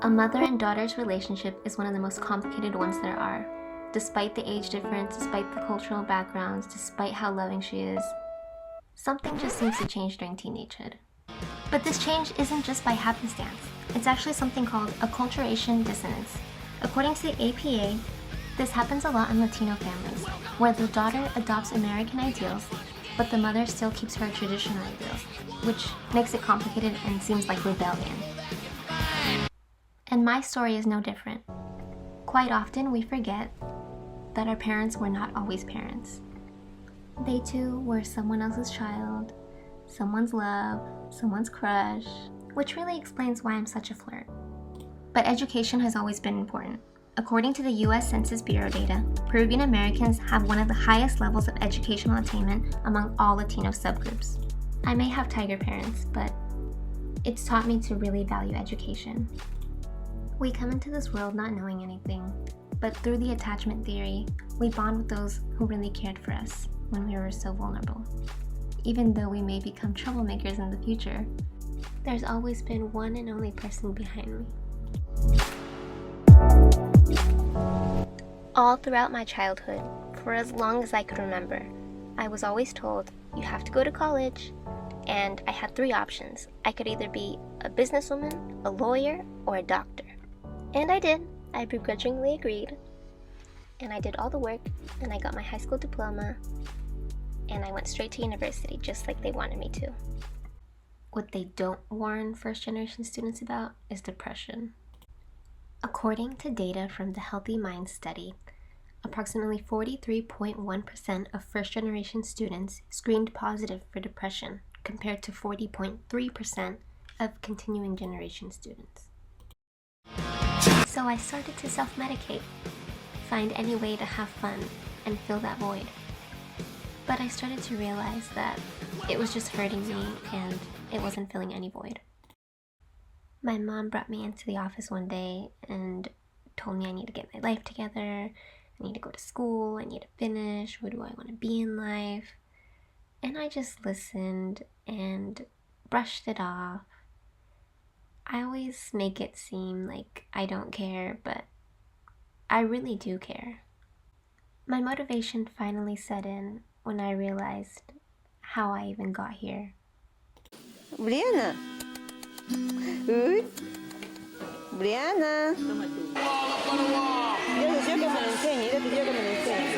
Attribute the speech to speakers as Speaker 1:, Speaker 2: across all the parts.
Speaker 1: A mother and daughter's relationship is one of the most complicated ones there are. Despite the age difference, despite the cultural backgrounds, despite how loving she is, something just seems to change during teenagehood. But this change isn't just by happenstance. It's actually something called acculturation dissonance. According to the APA, this happens a lot in Latino families, where the daughter adopts American ideals, but the mother still keeps her traditional ideals, which makes it complicated and seems like rebellion. And my story is no different. Quite often we forget that our parents were not always parents. They too were someone else's child, someone's love, someone's crush, which really explains why I'm such a flirt. But education has always been important. According to the US Census Bureau data, Peruvian Americans have one of the highest levels of educational attainment among all Latino subgroups. I may have tiger parents, but it's taught me to really value education. We come into this world not knowing anything, but through the attachment theory, we bond with those who really cared for us when we were so vulnerable. Even though we may become troublemakers in the future, there's always been one and only person behind me. All throughout my childhood, for as long as I could remember, I was always told, you have to go to college, and I had 3 options. I could either be a businesswoman, a lawyer, or a doctor. And I did. I begrudgingly agreed, and I did all the work, and I got my high school diploma, and I went straight to university just like they wanted me to. What they don't warn first-generation students about is depression. According to data from the Healthy Minds study, approximately 43.1% of first-generation students screened positive for depression, compared to 40.3% of continuing generation students. So I started to self-medicate, find any way to have fun and fill that void. But I started to realize that it was just hurting me and it wasn't filling any void. My mom brought me into the office one day and told me I need to get my life together, I need to go to school, I need to finish, what do I want to be in life? And I just listened and brushed it off. I always make it seem like I don't care, but I really do care. My motivation finally set in when I realized how I even got here.
Speaker 2: Breanna. Uy. Breanna. Yo deseo que me lo enseñe, yo deseo que me lo enseñe.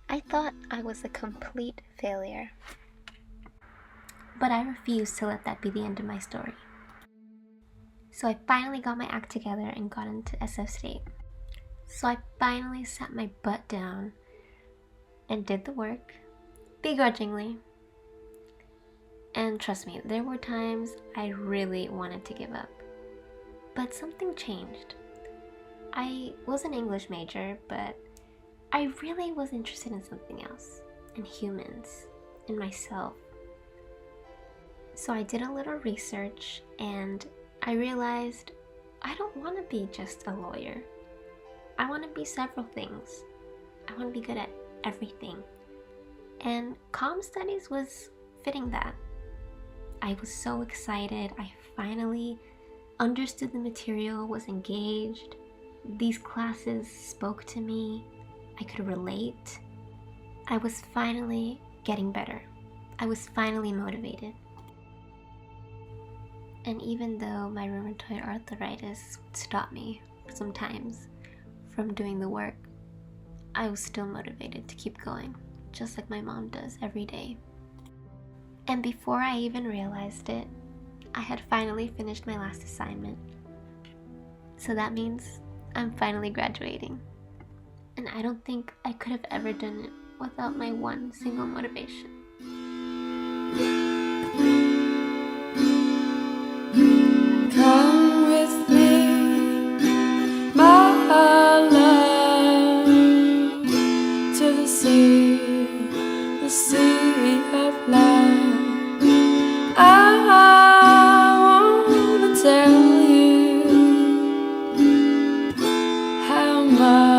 Speaker 1: I thought I was a complete failure. But I refused to let that be the end of my story. So I finally got my act together and got into SF State. So I finally sat my butt down and did the work, begrudgingly. And trust me, there were times I really wanted to give up. But something changed. I was an English major, but I really was interested in something else, in humans, in myself. So I did a little research and I realized I don't want to be just a lawyer. I want to be several things. I want to be good at everything. And comm studies was fitting that. I was so excited. I finally understood the material, was engaged. These classes spoke to me. I could relate. I was finally getting better. I was finally motivated. And even though my rheumatoid arthritis would stop me sometimes from doing the work, I was still motivated to keep going, just like my mom does every day. And before I even realized it, I had finally finished my last assignment. So that means I'm finally graduating. And I don't think I could have ever done it without my one single motivation.
Speaker 3: love.